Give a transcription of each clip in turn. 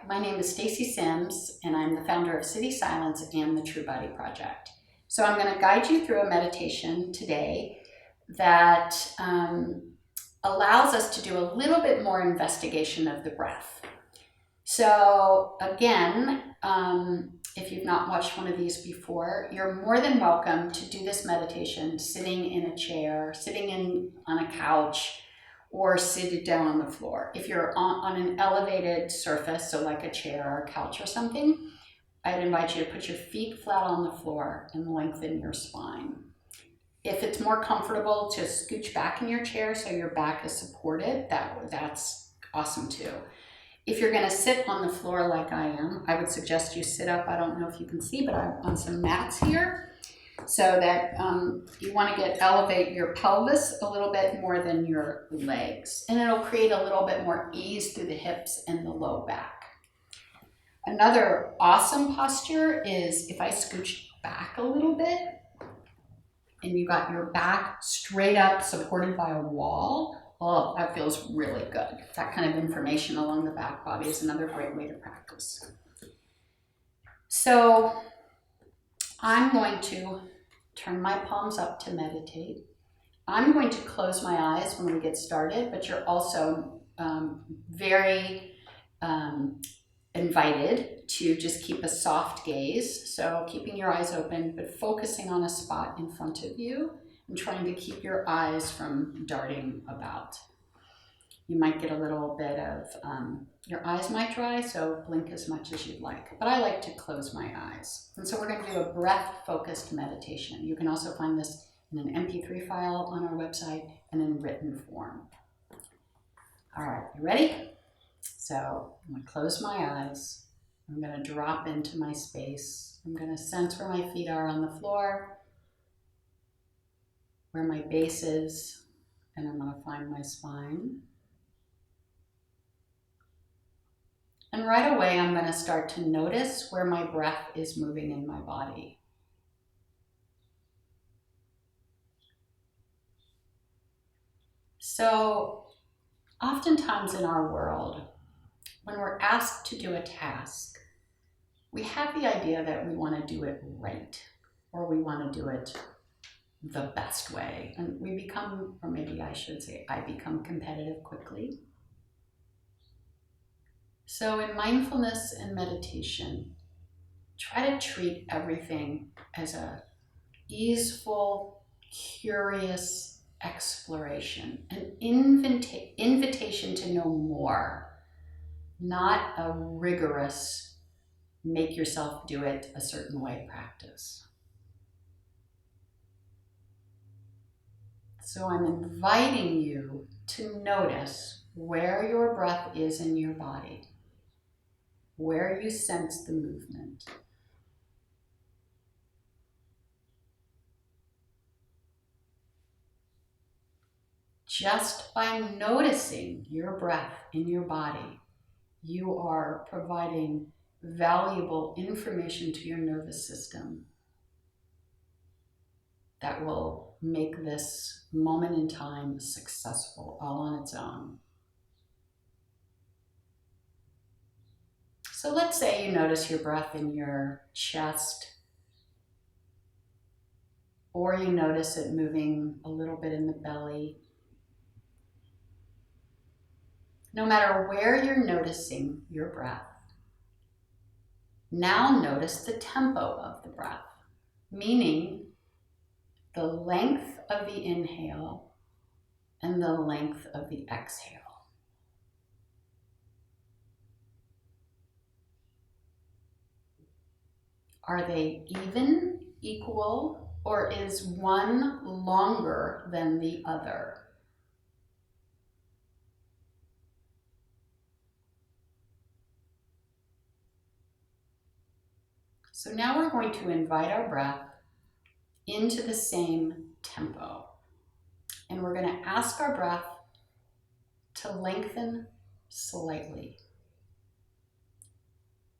my name is Stacy Sims, and I'm the founder of City Silence and the True Body Project. So I'm going to guide you through a meditation today that allows us to do a little bit more investigation of the breath. So again, if you've not watched one of these before, you're more than welcome to do this meditation sitting in a chair, sitting on a couch, or seated down on the floor. If you're on an elevated surface, so like a chair or a couch or something, I'd invite you to put your feet flat on the floor and lengthen your spine. If it's more comfortable to scooch back in your chair so your back is supported, that's awesome too. If you're gonna sit on the floor like I am, I would suggest you sit up. I don't know if you can see, but I'm on some mats here, so that you want to elevate your pelvis a little bit more than your legs, and it'll create a little bit more ease through the hips and the low back. Another awesome posture is if I scooch back a little bit and you got your back straight up supported by a wall. Oh, that feels really good. That kind of information along the back body is another great way to practice. So I'm going to turn my palms up to meditate. I'm going to close my eyes when we get started, but you're also very invited to just keep a soft gaze. So keeping your eyes open, but focusing on a spot in front of you and trying to keep your eyes from darting about. You might get a little bit of, your eyes might dry, so blink as much as you'd like. But I like to close my eyes. And so we're going to do a breath-focused meditation. You can also find this in an MP3 file on our website and in written form. All right, you ready? So I'm going to close my eyes. I'm going to drop into my space. I'm going to sense where my feet are on the floor, where my base is, and I'm going to find my spine. And right away, I'm going to start to notice where my breath is moving in my body. So, oftentimes in our world, when we're asked to do a task, we have the idea that we want to do it right, or we want to do it the best way. And we become, or maybe I should say, I become competitive quickly. So in mindfulness and meditation, try to treat everything as a easeful, curious exploration, an invitation to know more, not a rigorous, make yourself do it a certain way practice. So I'm inviting you to notice where your breath is in your body, where you sense the movement. Just by noticing your breath in your body, you are providing valuable information to your nervous system that will make this moment in time successful all on its own. So let's say you notice your breath in your chest, or you notice it moving a little bit in the belly. No matter where you're noticing your breath, now notice the tempo of the breath, meaning the length of the inhale and the length of the exhale. Are they even, equal, or is one longer than the other? So now we're going to invite our breath into the same tempo. And we're going to ask our breath to lengthen slightly.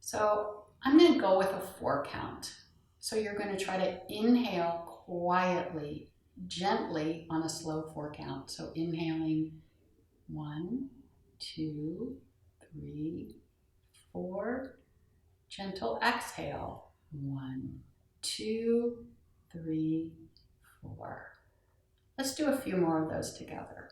So I'm going to go with a 4 count. So you're going to try to inhale quietly, gently on a slow 4 count. So inhaling 1, 2, 3, 4. Gentle exhale. 1, 2, 3, 4. Let's do a few more of those together.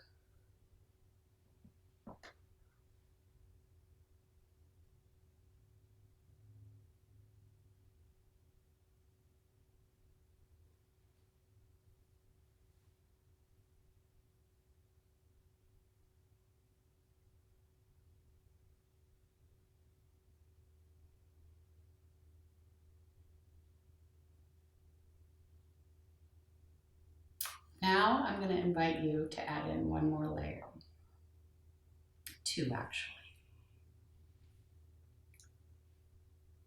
Now I'm going to invite you to add in one more layer. 2, actually.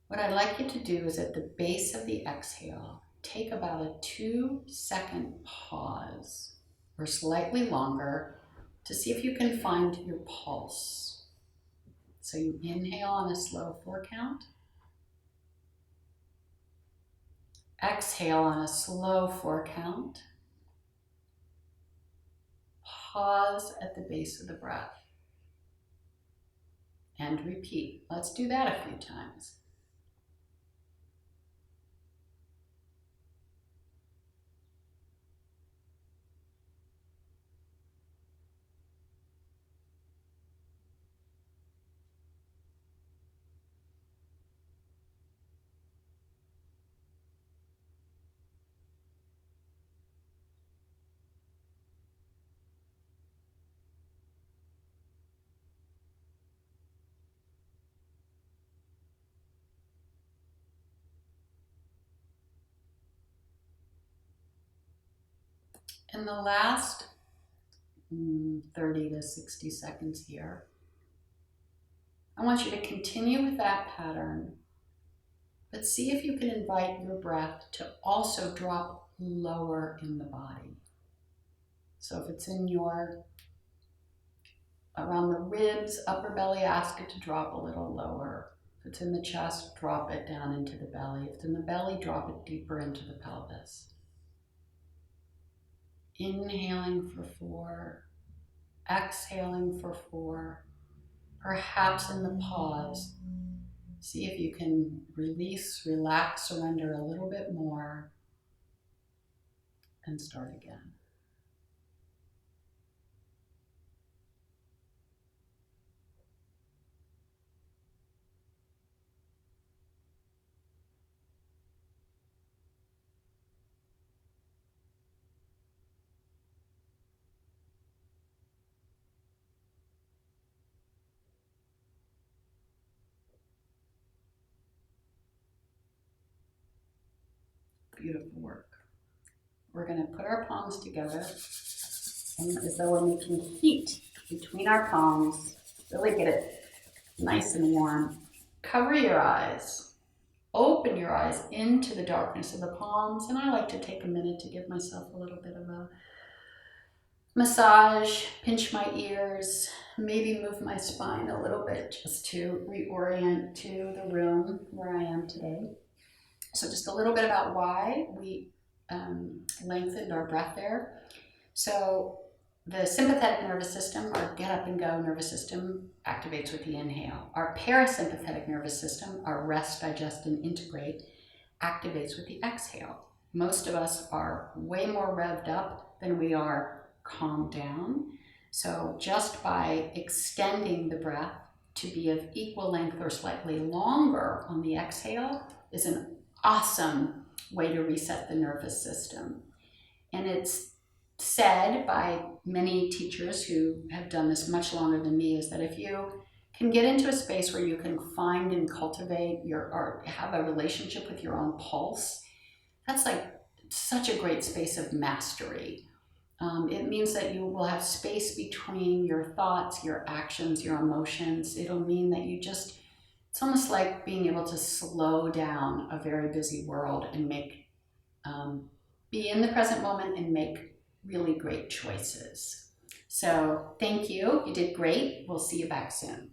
What I'd like you to do is at the base of the exhale, take about a 2-second pause, or slightly longer, to see if you can find your pulse. So you inhale on a slow 4 count. Exhale on a slow 4 count. Pause at the base of the breath. And repeat. Let's do that a few times. In the last 30 to 60 seconds here, I want you to continue with that pattern, but see if you can invite your breath to also drop lower in the body. So if it's in around the ribs, upper belly, ask it to drop a little lower. If it's in the chest, drop it down into the belly. If it's in the belly, drop it deeper into the pelvis. Inhaling for 4, exhaling for 4. Perhaps in the pause, see if you can release, relax, surrender a little bit more, and start again. Beautiful work. We're going to put our palms together, and as though we're making heat between our palms. Really get it nice and warm. Cover your eyes. Open your eyes into the darkness of the palms, and I like to take a minute to give myself a little bit of a massage, pinch my ears, maybe move my spine a little bit just to reorient to the room where I am today. So just a little bit about why we lengthened our breath there. So the sympathetic nervous system, our get up and go nervous system, activates with the inhale. Our parasympathetic nervous system, our rest, digest, and integrate, activates with the exhale. Most of us are way more revved up than we are calmed down. So just by extending the breath to be of equal length or slightly longer on the exhale is an awesome way to reset the nervous system. And it's said by many teachers who have done this much longer than me is that if you can get into a space where you can find and cultivate or have a relationship with your own pulse, that's like such a great space of mastery. It means that you will have space between your thoughts, your actions, your emotions. It'll mean that it's almost like being able to slow down a very busy world and be in the present moment and make really great choices. So thank you. You did great. We'll see you back soon.